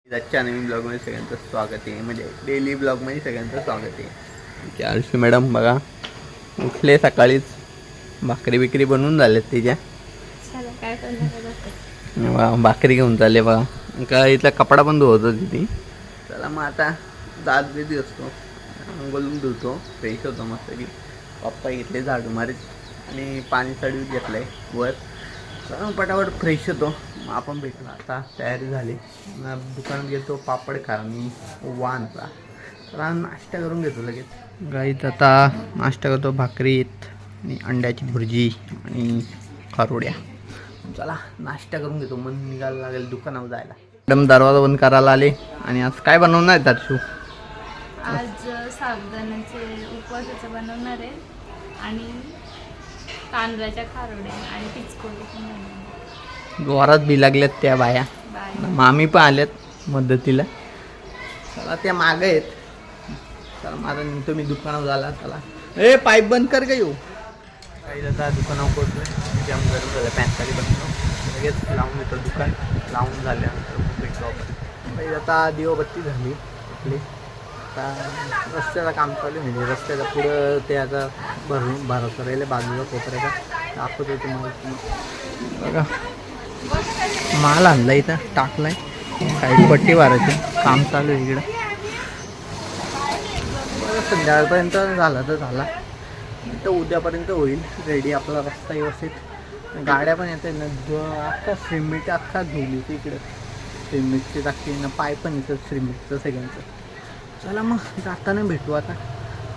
आजच्या नवीन ब्लॉगमध्ये सगळ्यांचं स्वागत आहे. म्हणजे डेली ब्लॉगमध्ये सगळ्यांचं स्वागत आहे. आळशी मॅडम बघा उठले सकाळीच, भाकरी बिकरी बनवून झाल्यात तिच्या. भाकरी घेऊन चालले बघा. का इथला कपडा पण धुवत होती ती. चला मग आता दात बिदी असतो, अंघोळून धुतो, फ्रेश होतो मस्त की. पप्पा घेतले झाडू मारीत आणि पाणी चढवीत घेतलं आहे वर. चला पटापट फ्रेश होतो. मग आपण भेटलो. आता तयारी झाली, दुकानात गेलो पापड खा आणि वानचा. चला नाश्ता करून घेतो लगेच. गाईत आता नाश्ता करतो, भाकरीत आणि अंड्याची भुर्जी आणि खारोड्या. चला नाश्ता करून घेतो, मग निघायला लागेल दुकानावर जायला. मॅडम दरवाजा बंद करायला आले. आणि आज काय बनवणार आहे दर्शू? आज साबुदाण्याचे उपवासाचं बनवणार आहे आणि तांदळाच्या खारोड्या आणि पिचकोली पण बनवणार. जोरात बी लागल्यात त्या बाया. मामी पण आल्यात मदतीला. चला त्या मागं आहेत. चला माझा निघतो मी दुकानावर झाला. चला ए पाईप बंद कर का येऊ. काही आता दुकानावर पोहोचलोय. जाम गरम झालं, पॅन खाली बसलो. लगेच लावून येतो दुकान. लावून झाल्यानंतर भेटलो आपण. काही आता दिवाबत्ती झाली आपली. आता रस्त्याचं काम चालू आहे. म्हणजे रस्त्याच्या पुढं ते आता भरत राहिले बाजूला कोपऱ्याचा दाखवतो तुम्हाला. बघा माल आणला इथं टाकलाय, साईड पट्टी मारायची काम चालू आहे इकडं. संध्याकाळपर्यंत झाला तर झाला, तर उद्यापर्यंत होईल रेडी आपला रस्ता व्यवस्थित. गाड्या पण येतात ना, अख्खा सिमेंट अख्खा धुली होती इकडं. सिमेंटची टाकी ना, पाय पण येतं सिमेंटचं सगळ्यांचं. चला मग जाताना भेटू. आता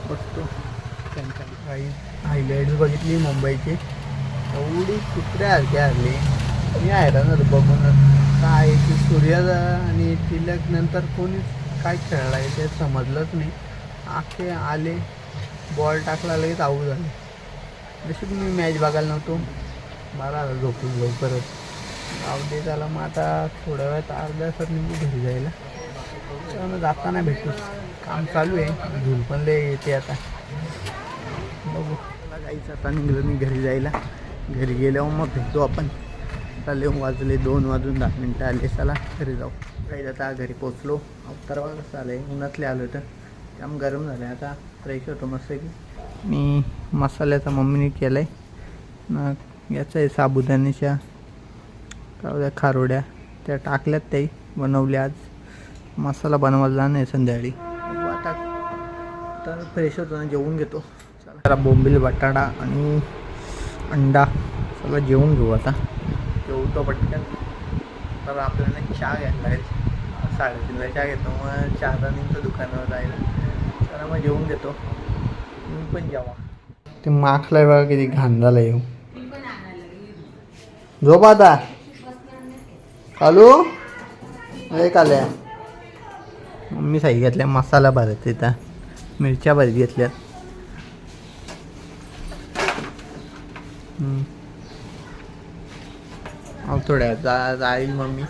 बसतो त्यांच्या काही हायलाईट्स बघितली मुंबईची. एवढी कुत्र्यासारखी हरली मी हैराण झालो बघून. काय की सूर्य आणि तिलक नंतर कोणीच काय खेळला आहे ते समजलंच नाही. आखे आले, बॉल टाकला, लगेच आऊट झाले. जशी मी मॅच बघायला नव्हतो, बरा आला झोपून लवकरच. जाऊ दे त्याला. मग आता थोड्या वेळात अर्ध्या तासात निघू घरी जायला. मग जाताना भेटू. काम चालू आहे, झुल पण लय येते आता. बघू काहीच. आता निघलं मी घरी जायला. घरी गेल्यावर मग भेटतो आपण. आता वाजले 2 वाजून 10 मिनटं आले. चला घरी जाऊ. काही आता घरी पोचलो. अवतार बघा कसं आलं आहे, उन्हातले आलो तर त्यामुळे गरम झालं आहे. आता फ्रेश होतो मस्त की. मी मसाल्याचा मम्मीने केला आहे. याचं आहे साबुदाण्याच्या काय खारोड्या, त्या टाकल्यात, त्याही बनवल्या आज. मसाला बनवायला नाही संध्याकाळी. आता तर फ्रेश होतो ना, जेवून घेतो. चला बोंबील बटाटा आणि अंडा सगळं जेवून घेऊ. आता जेवतो पटकन. तर आपल्याला चहा घ्यायला आहे. 3:30ला चहा घेतो, मग 4ला निघतो दुकानावर जायला. चला मग जेवून घेतो. तुम्ही पण जेवा. ते माखला बघा किती घाण झाला येऊ. झोप आता चालू एक आल्या. मम्मी साई घेतल्या मसाला भरत, तिथं मिरच्या भरत घेतल्यात. थोड्या जाईल मम्मी.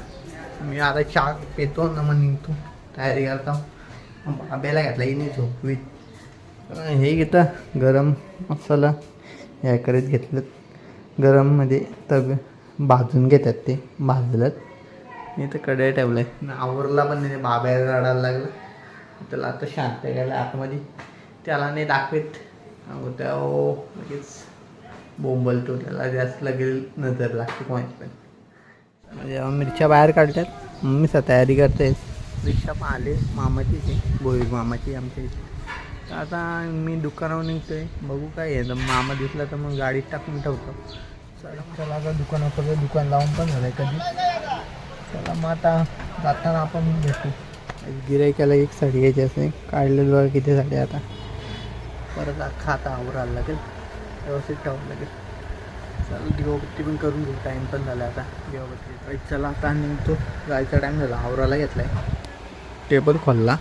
मी आता चहा पितो ना, मग निघतो, तयारी करतो. आब्याला घातला नाही झोपवीत. हे घेतं गरम मसाला हे करत घेतलं. गरममध्ये तर भाजून घेतात, ते भाजलं. मी तर कढई ठेवलं आहे. आवरला पण नाही, बाब्याला रडायला लागलं. त्याला आता शांत गेला आतमध्ये. त्याला नाही दाखवत, त्या लगेच बोंबलतो. त्याला जास्त लगेच नजर लागते कोणाची पण. म्हणजे मिरच्या बाहेर काढतात, मम्मीच तयारी करते. रिक्षा पण आले मामाची, भोईर मामाची आमच्या इथे. तर आता मी दुकानावर निघतो आहे. बघू काय आहे, मामा दिसला तर मग गाडीत टाकून ठेवतो. चला आता दुकानावर दुकान लावून पण झालं आहे कधी. चला मग आता जाताना आपण भेटू. गिरायकाला एक साडी घ्यायची असते, काढलेलं बघा किती साडी. आता परत अख्खा आता आवरायला लागेल, व्यवस्थित ठेवावं लागेल. चला दिवाबत्ती पण करून घेऊ, टाईम पण झाला आता दिवाबत्ती. चला आता निघतो, जायचा टाईम झाला. आवरायला घेतला आहे, टेबल खोलला,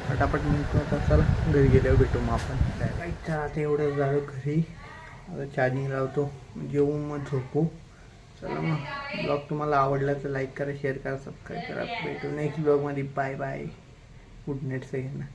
फटाफट निघतो आता. चला घरी गेल्यावर भेटू मग आपण. अच्छा आता एवढं झालं घरी. आता चार्जिंग लावतो, जेवू मग झोपू. चला मग ब्लॉग तुम्हाला आवडला तर लाईक करा, शेअर करा, सबस्क्राईब करा. भेटू नेक्स्ट ब्लॉगमध्ये. Bye bye. गुड नाईट सगळ्यांना.